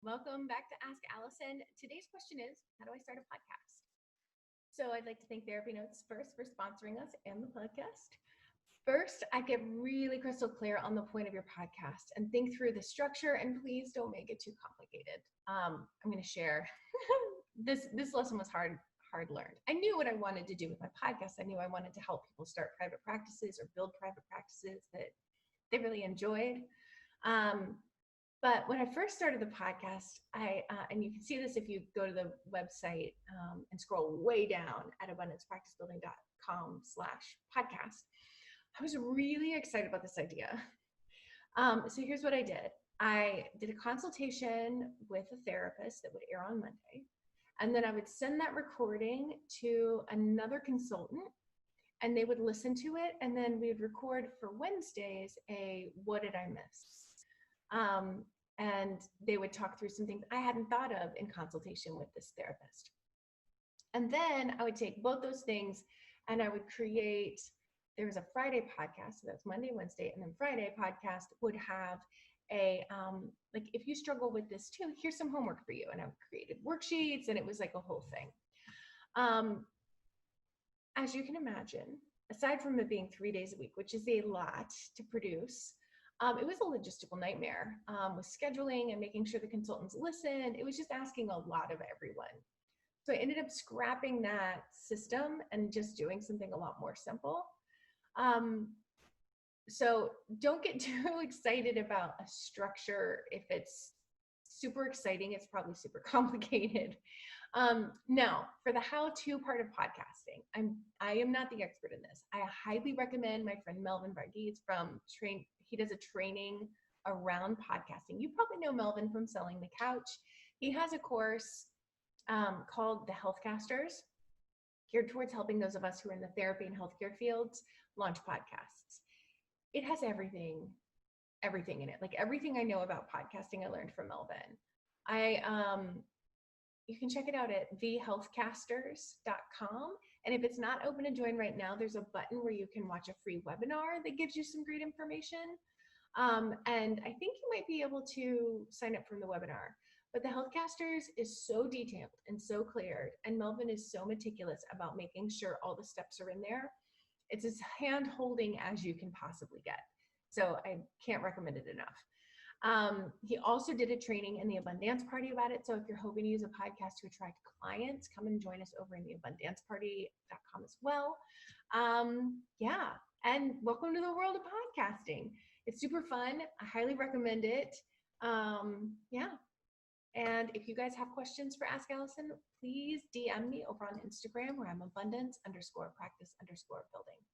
Welcome back to Ask Allison. Today's question is, how do I start a podcast? So I'd like to thank Therapy Notes first for sponsoring us and the podcast. First, I get really crystal clear on the point of your podcast and think through the structure, and please don't make it too complicated. I'm going to share this lesson was hard learned. I knew what I wanted to do with my podcast. I knew I wanted to help people start private practices or build private practices that they really enjoyed. But when I first started the podcast, and you can see this if you go to the website and scroll way down at abundancepracticebuilding.com/podcast, I was really excited about this idea. So here's what I did. I did a consultation with a therapist that would air on Monday. And then I would send that recording to another consultant and they would listen to it. And then we'd record for Wednesdays what did I miss? And they would talk through some things I hadn't thought of in consultation with this therapist. And then I would take both those things and I would create, there was a Friday podcast, so that's Monday, Wednesday, and then Friday podcast would have like, if you struggle with this too, here's some homework for you. And I created worksheets and it was like a whole thing. As you can imagine, aside from it being 3 days a week, which is a lot to produce, it was a logistical nightmare with scheduling and making sure the consultants listened. It was just asking a lot of everyone. So I ended up scrapping that system and just doing something a lot more simple. So don't get too excited about a structure. If it's super exciting, it's probably super complicated. Now, for the how-to part of podcasting, I am not the expert in this. I highly recommend my friend Melvin Varghese he does a training around podcasting. You probably know Melvin from Selling the Couch. He has a course called The Healthcasters, geared towards helping those of us who are in the therapy and healthcare fields launch podcasts. It has everything in it. Like everything I know about podcasting, I learned from Melvin. You can check it out at thehealthcasters.com. And if it's not open to join right now, there's a button where you can watch a free webinar that gives you some great information. And I think you might be able to sign up from the webinar. But the Healthcasters is so detailed and so clear, and Melvin is so meticulous about making sure all the steps are in there. It's as hand-holding as you can possibly get. So I can't recommend it enough. He also did a training in the Abundance Party about it. So if you're hoping to use a podcast to attract clients, come and join us over in the abundanceparty.com as well. Yeah, and welcome to the world of podcasting. It's super fun. I highly recommend it. Yeah. And if you guys have questions for Ask Allison, please DM me over on Instagram where I'm abundance_practice_building.